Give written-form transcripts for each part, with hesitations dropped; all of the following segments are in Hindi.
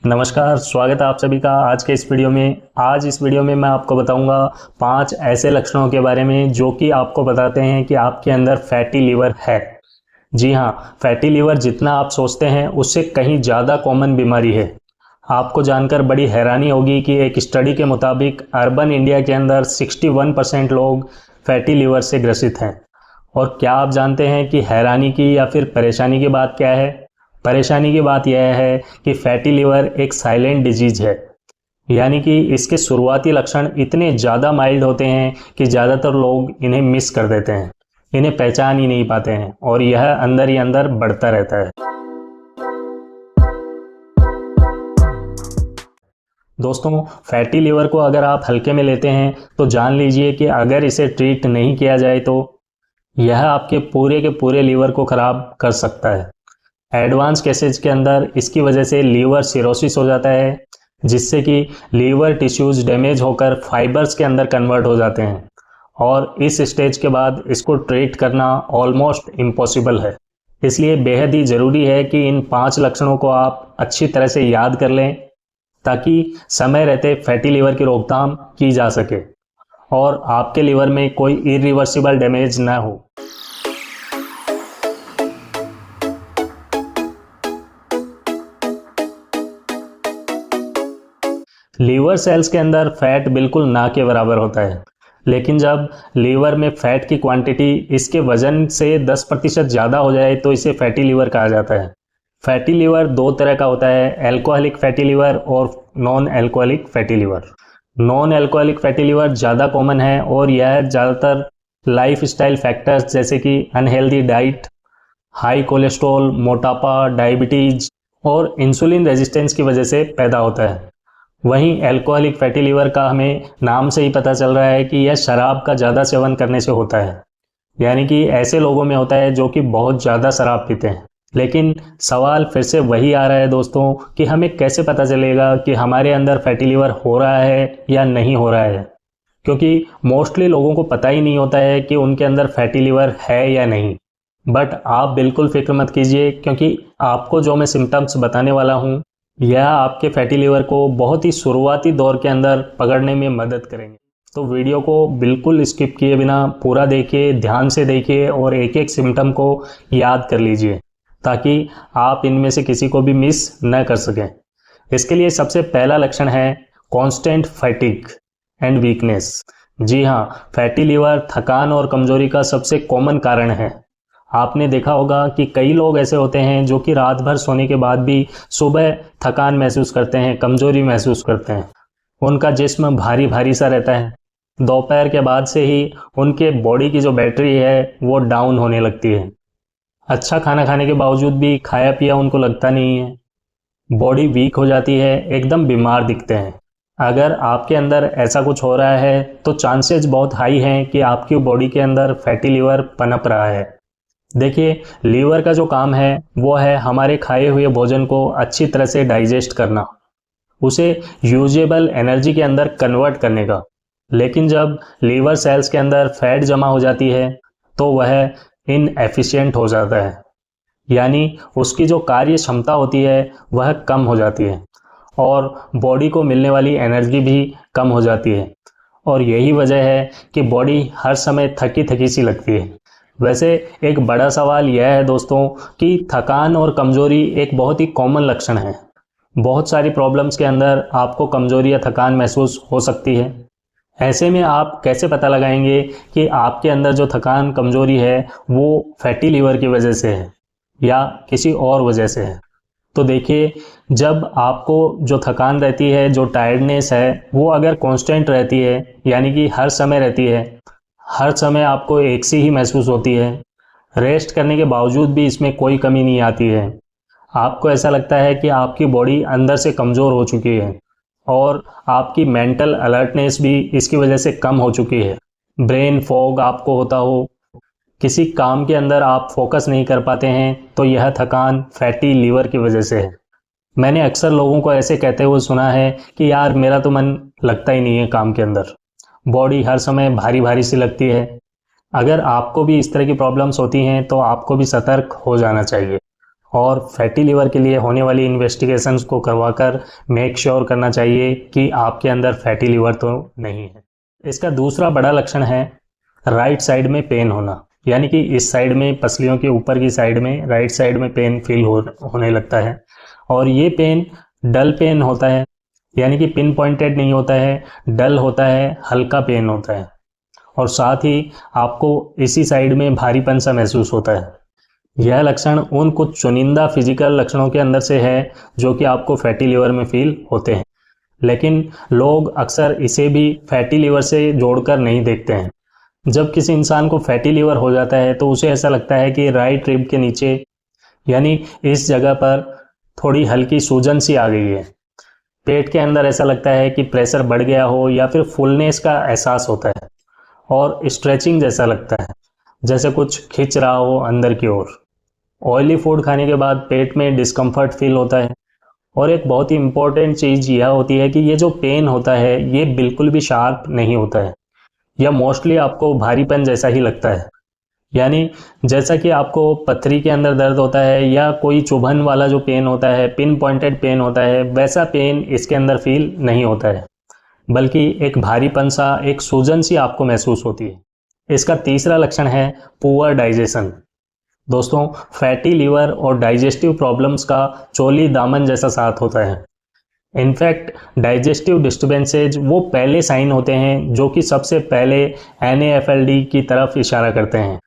नमस्कार, स्वागत है आप सभी का आज के इस वीडियो में। आज इस वीडियो में मैं आपको बताऊंगा 5 ऐसे लक्षणों के बारे में जो कि आपको बताते हैं कि आपके अंदर फैटी लीवर है। जी हाँ, फैटी लीवर जितना आप सोचते हैं उससे कहीं ज़्यादा कॉमन बीमारी है। आपको जानकर बड़ी हैरानी होगी कि एक स्टडी के मुताबिक अर्बन इंडिया के अंदर 61% लोग फैटी लीवर से ग्रसित हैं। और क्या आप जानते हैं कि हैरानी की या फिर परेशानी की बात क्या है? परेशानी की बात यह है कि फैटी लीवर एक साइलेंट डिजीज है, यानी कि इसके शुरुआती लक्षण इतने ज़्यादा माइल्ड होते हैं कि ज़्यादातर लोग इन्हें मिस कर देते हैं, इन्हें पहचान ही नहीं पाते हैं और यह अंदर ही अंदर बढ़ता रहता है। दोस्तों, फैटी लीवर को अगर आप हल्के में लेते हैं तो जान लीजिए कि अगर इसे ट्रीट नहीं किया जाए तो यह आपके पूरे के पूरे लीवर को ख़राब कर सकता है। एडवांस केसेज के अंदर इसकी वजह से लीवर सिरोसिस हो जाता है, जिससे कि लीवर टिश्यूज डैमेज होकर फाइबर्स के अंदर कन्वर्ट हो जाते हैं और इस स्टेज के बाद इसको ट्रीट करना ऑलमोस्ट इम्पॉसिबल है। इसलिए बेहद ही ज़रूरी है कि इन 5 लक्षणों को आप अच्छी तरह से याद कर लें ताकि समय रहते फैटी लीवर की रोकथाम की जा सके और आपके लीवर में कोई इरिवर्सिबल डैमेज ना हो। लीवर सेल्स के अंदर फैट बिल्कुल ना के बराबर होता है, लेकिन जब लीवर में फैट की क्वांटिटी इसके वजन से 10% ज़्यादा हो जाए तो इसे फैटी लीवर कहा जाता है। फैटी लीवर 2 तरह का होता है, एल्कोहलिक फैटी लीवर और non alcoholic fatty liver. Non alcoholic fatty liver ज़्यादा कॉमन है और यह ज़्यादातर लाइफ स्टाइल फैक्टर्स जैसे कि अनहेल्दी डाइट, हाई कोलेस्ट्रॉल, मोटापा, डायबिटीज और इंसुलिन रेजिस्टेंस की वजह से पैदा होता है। वहीं एल्कोहलिक फैटी लीवर का हमें नाम से ही पता चल रहा है कि यह शराब का ज़्यादा सेवन करने से होता है, यानी कि ऐसे लोगों में होता है जो कि बहुत ज़्यादा शराब पीते हैं। लेकिन सवाल फिर से वही आ रहा है दोस्तों कि हमें कैसे पता चलेगा कि हमारे अंदर फैटी लीवर हो रहा है या नहीं हो रहा है, क्योंकि मोस्टली लोगों को पता ही नहीं होता है कि उनके अंदर फैटी लीवर है या नहीं। बट आप बिल्कुल फिक्र मत कीजिए, क्योंकि आपको जो मैं सिम्टम्स बताने वाला हूँ यह आपके फैटी लीवर को बहुत ही शुरुआती दौर के अंदर पकड़ने में मदद करेंगे। तो वीडियो को बिल्कुल स्किप किए बिना पूरा देखिए, ध्यान से देखिए और एक एक सिम्टम को याद कर लीजिए ताकि आप इनमें से किसी को भी मिस न कर सकें। इसके लिए सबसे पहला लक्षण है कांस्टेंट फैटिग एंड वीकनेस। जी हाँ, फैटी लीवर थकान और कमजोरी का सबसे कॉमन कारण है। आपने देखा होगा कि कई लोग ऐसे होते हैं जो कि रात भर सोने के बाद भी सुबह थकान महसूस करते हैं, कमजोरी महसूस करते हैं। उनका जिस्म भारी भारी सा रहता है। दोपहर के बाद से ही उनके बॉडी की जो बैटरी है वो डाउन होने लगती है। अच्छा खाना खाने के बावजूद भी खाया पिया उनको लगता नहीं है। बॉडी वीक हो जाती है, एकदम बीमार दिखते हैं। अगर आपके अंदर ऐसा कुछ हो रहा है तो चांसेस बहुत हाई हैं कि आपकी बॉडी के अंदर फैटी लीवर पनप रहा है। देखिए, लीवर का जो काम है वो है हमारे खाए हुए भोजन को अच्छी तरह से डाइजेस्ट करना, उसे यूजेबल एनर्जी के अंदर कन्वर्ट करने का। लेकिन जब लीवर सेल्स के अंदर फैट जमा हो जाती है तो वह इनएफिशिएंट हो जाता है, यानी उसकी जो कार्य क्षमता होती है वह कम हो जाती है और बॉडी को मिलने वाली एनर्जी भी कम हो जाती है। और यही वजह है कि बॉडी हर समय थकी थकी सी लगती है। वैसे एक बड़ा सवाल यह है दोस्तों कि थकान और कमजोरी एक बहुत ही कॉमन लक्षण है। बहुत सारी प्रॉब्लम्स के अंदर आपको कमजोरी या थकान महसूस हो सकती है। ऐसे में आप कैसे पता लगाएंगे कि आपके अंदर जो थकान कमजोरी है वो फैटी लीवर की वजह से है या किसी और वजह से है? तो देखिए, जब आपको जो थकान रहती है, जो टायर्डनेस है, वो अगर कांस्टेंट रहती है, यानी कि हर समय रहती है, हर समय आपको एक सी ही महसूस होती है, रेस्ट करने के बावजूद भी इसमें कोई कमी नहीं आती है, आपको ऐसा लगता है कि आपकी बॉडी अंदर से कमज़ोर हो चुकी है और आपकी मेंटल अलर्टनेस भी इसकी वजह से कम हो चुकी है, ब्रेन फॉग आपको होता हो, किसी काम के अंदर आप फोकस नहीं कर पाते हैं, तो यह थकान फैटी लीवर की वजह से है। मैंने अक्सर लोगों को ऐसे कहते हुए सुना है कि यार मेरा तो मन लगता ही नहीं है काम के अंदर, बॉडी हर समय भारी भारी सी लगती है। अगर आपको भी इस तरह की प्रॉब्लम्स होती हैं तो आपको भी सतर्क हो जाना चाहिए और फैटी लीवर के लिए होने वाली इन्वेस्टिगेशंस को करवाकर मेक श्योर करना चाहिए कि आपके अंदर फैटी लीवर तो नहीं है। इसका दूसरा बड़ा लक्षण है राइट साइड में पेन होना, यानी कि इस साइड में पसलियों के ऊपर की साइड में राइट साइड में पेन फील होने लगता है, और ये पेन डल पेन होता है, यानी कि पिन पॉइंटेड नहीं होता है, डल होता है, हल्का पेन होता है, और साथ ही आपको इसी साइड में भारीपन सा महसूस होता है। यह लक्षण उन कुछ चुनिंदा फिजिकल लक्षणों के अंदर से है जो कि आपको फैटी लीवर में फील होते हैं, लेकिन लोग अक्सर इसे भी फैटी लीवर से जोड़कर नहीं देखते हैं। जब किसी इंसान को फैटी लीवर हो जाता है तो उसे ऐसा लगता है कि राइट रिब के नीचे, यानी इस जगह पर थोड़ी हल्की सूजन सी आ गई है। पेट के अंदर ऐसा लगता है कि प्रेशर बढ़ गया हो, या फिर फुलनेस का एहसास होता है, और स्ट्रेचिंग जैसा लगता है, जैसे कुछ खिंच रहा हो अंदर की ओर। ऑयली फूड खाने के बाद पेट में डिस्कम्फर्ट फील होता है, और एक बहुत ही इंपॉर्टेंट चीज़ यह होती है कि ये जो पेन होता है ये बिल्कुल भी शार्प नहीं होता है, या मोस्टली आपको भारीपन जैसा ही लगता है। यानी जैसा कि आपको पथरी के अंदर दर्द होता है या कोई चुभन वाला जो पेन होता है, पिन पॉइंटेड पेन होता है, वैसा पेन इसके अंदर फील नहीं होता है, बल्कि एक भारीपन सा, एक सूजन सी आपको महसूस होती है। इसका तीसरा लक्षण है पुअर डाइजेशन। दोस्तों, फैटी लीवर और डाइजेस्टिव प्रॉब्लम्स का चोली दामन जैसा साथ होता है। इनफैक्ट डाइजेस्टिव डिस्टर्बेंसेज वो पहले साइन होते हैं जो कि सबसे पहले NAFLD की तरफ इशारा करते हैं,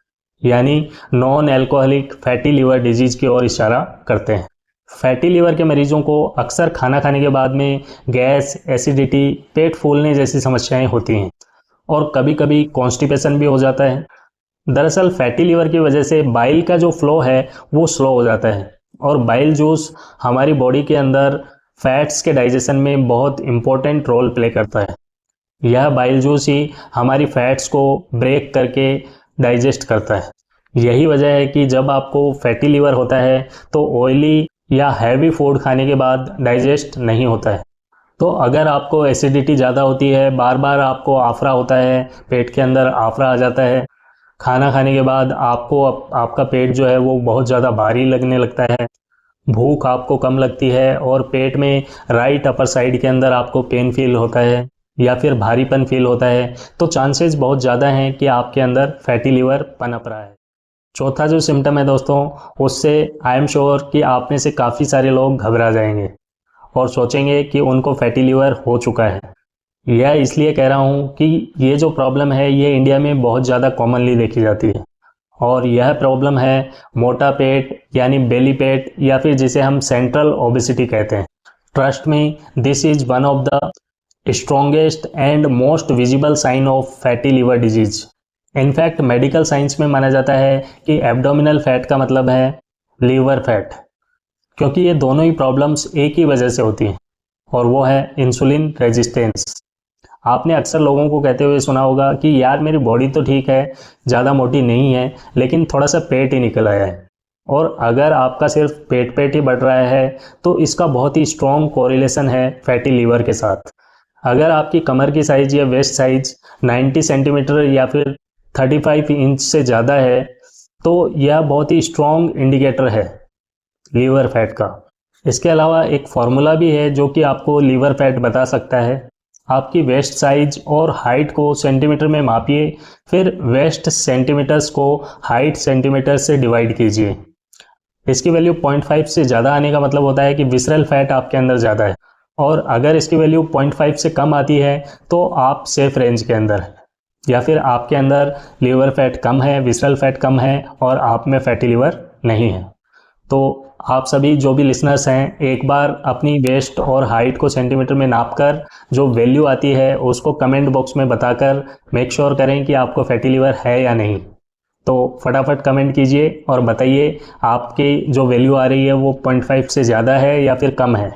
यानी non alcoholic fatty liver disease की ओर इशारा करते हैं। फैटी लीवर के मरीजों को अक्सर खाना खाने के बाद में गैस, एसिडिटी, पेट फूलने जैसी समस्याएं होती हैं, और कभी कभी कॉन्स्टिपेशन भी हो जाता है। दरअसल फैटी लीवर की वजह से बाइल का जो फ्लो है वो स्लो हो जाता है, और बाइल जूस हमारी बॉडी के अंदर फैट्स के डाइजेशन में बहुत इंपॉर्टेंट रोल प्ले करता है। यह बाइल जूस ही हमारी फैट्स को ब्रेक करके डाइजेस्ट करता है। यही वजह है कि जब आपको फैटी लीवर होता है तो ऑयली या हैवी फूड खाने के बाद डाइजेस्ट नहीं होता है। तो अगर आपको एसिडिटी ज़्यादा होती है, बार बार आपको आफरा होता है, पेट के अंदर आफरा आ जाता है, खाना खाने के बाद आपको आपका पेट जो है वो बहुत ज़्यादा भारी लगने लगता है, भूख आपको कम लगती है, और पेट में राइट अपर साइड के अंदर आपको पेन फील होता है या फिर भारीपन फील होता है, तो चांसेस बहुत ज़्यादा हैं कि आपके अंदर फैटी लीवर पनप रहा है। चौथा जो सिम्टम है दोस्तों, उससे आई एम श्योर कि आप में से काफ़ी सारे लोग घबरा जाएंगे और सोचेंगे कि उनको फैटी लीवर हो चुका है। यह इसलिए कह रहा हूँ कि ये जो प्रॉब्लम है ये इंडिया में बहुत ज़्यादा कॉमनली देखी जाती है, और यह प्रॉब्लम है मोटा पेट, यानी बेली पेट, या फिर जिसे हम सेंट्रल ओबेसिटी कहते हैं। Trust me, this is one of the strongest and most visible sign of fatty liver disease. In fact medical science में माना जाता है कि एब्डोमिनल फैट का मतलब है लीवर फैट, क्योंकि ये दोनों ही प्रॉब्लम्स एक ही वजह से होती हैं, और वो है इंसुलिन रेजिस्टेंस। आपने अक्सर लोगों को कहते हुए सुना होगा कि यार मेरी बॉडी तो ठीक है, ज़्यादा मोटी नहीं है, लेकिन थोड़ा सा पेट ही निकल आया है। और अगर आपका सिर्फ पेट ही बढ़ रहा है तो इसका बहुत ही स्ट्रॉन्ग कोरिलेशन है फैटी लीवर के साथ। अगर आपकी कमर की साइज या वेस्ट साइज 90 सेंटीमीटर या फिर 35 इंच से ज़्यादा है तो यह बहुत ही स्ट्रॉन्ग इंडिकेटर है लीवर फैट का। इसके अलावा एक फॉर्मूला भी है जो कि आपको लीवर फैट बता सकता है। आपकी वेस्ट साइज और हाइट को सेंटीमीटर में मापिए, फिर वेस्ट सेंटीमीटर्स को हाइट सेंटीमीटर से डिवाइड कीजिए। इसकी वैल्यू 0.5 से ज़्यादा आने का मतलब होता है कि विसरल फैट आपके अंदर ज़्यादा है, और अगर इसकी वैल्यू 0.5 से कम आती है तो आप सेफ रेंज के अंदर है, या फिर आपके अंदर लीवर फैट कम है, विसरल फैट कम है, और आप में फैटी लीवर नहीं है। तो आप सभी जो भी लिसनर्स हैं, एक बार अपनी वेस्ट और हाइट को सेंटीमीटर में नापकर जो वैल्यू आती है उसको कमेंट बॉक्स में बताकर मेक श्योर करें कि आपको फैटी लीवर है या नहीं। तो फटाफट कमेंट कीजिए और बताइए आपकी जो वैल्यू आ रही है वो 0.5 से ज़्यादा है या फिर कम है।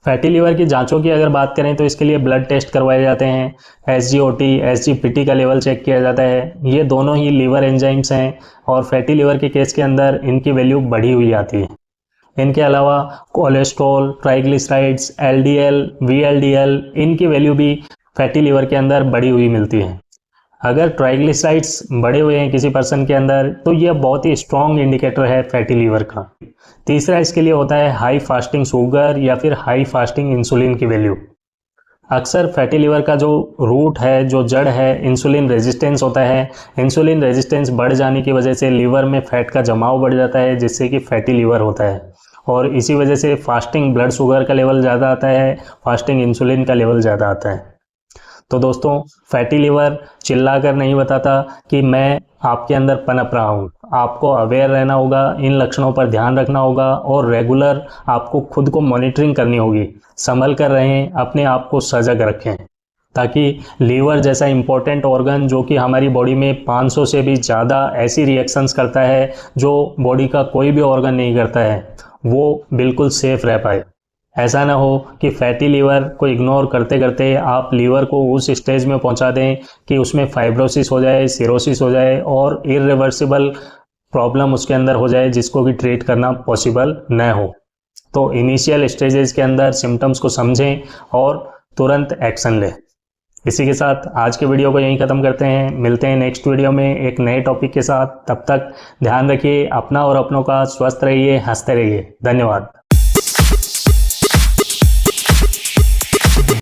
फैटी लीवर की जांचों की अगर बात करें तो इसके लिए ब्लड टेस्ट करवाए जाते हैं, SGOT, SGPT का लेवल चेक किया जाता है। ये दोनों ही लीवर एंजाइम्स हैं, और फैटी लीवर के केस के अंदर इनकी वैल्यू बढ़ी हुई आती है। इनके अलावा कोलेस्ट्रॉल, ट्राइग्लिसराइड्स, LDL, VLDL, इनकी वैल्यू भी फैटी लीवर के अंदर बढ़ी हुई मिलती है। अगर ट्राइग्लिसराइड्स बढ़े हुए हैं किसी पर्सन के अंदर तो यह बहुत ही स्ट्रॉन्ग इंडिकेटर है फैटी लीवर का। तीसरा इसके लिए होता है हाई फास्टिंग शुगर या फिर हाई फास्टिंग इंसुलिन की वैल्यू। अक्सर फैटी लीवर का जो रूट है, जो जड़ है, इंसुलिन रेजिस्टेंस होता है। इंसुलिन रेजिस्टेंस बढ़ जाने की वजह से लीवर में फैट का जमाव बढ़ जाता है, जिससे कि फैटी लीवर होता है। और इसी वजह से फास्टिंग ब्लड शुगर का लेवल ज़्यादा आता है, फास्टिंग इंसुलिन का लेवल ज़्यादा आता है। तो दोस्तों, फैटी लीवर चिल्ला कर नहीं बताता कि मैं आपके अंदर पनप रहा हूँ। आपको अवेयर रहना होगा, इन लक्षणों पर ध्यान रखना होगा और रेगुलर आपको खुद को मॉनिटरिंग करनी होगी। संभल कर रहें, अपने आप को सजग रखें, ताकि लीवर जैसा इंपॉर्टेंट ऑर्गन जो कि हमारी बॉडी में 500 से भी ज़्यादा ऐसी रिएक्शंस करता है जो बॉडी का कोई भी ऑर्गन नहीं करता है, वो बिल्कुल सेफ रह पाए। ऐसा ना हो कि फैटी लीवर को इग्नोर करते करते आप लीवर को उस स्टेज में पहुंचा दें कि उसमें फाइब्रोसिस हो जाए, सिरोसिस हो जाए और इरिवर्सिबल प्रॉब्लम उसके अंदर हो जाए, जिसको कि ट्रीट करना पॉसिबल न हो। तो इनिशियल स्टेजेस के अंदर सिम्टम्स को समझें और तुरंत एक्शन लें। इसी के साथ आज के वीडियो को यहीं ख़त्म करते हैं। मिलते हैं नेक्स्ट वीडियो में एक नए टॉपिक के साथ। तब तक ध्यान रखिए अपना और अपनों का, स्वस्थ रहिए, हंसते रहिए। धन्यवाद।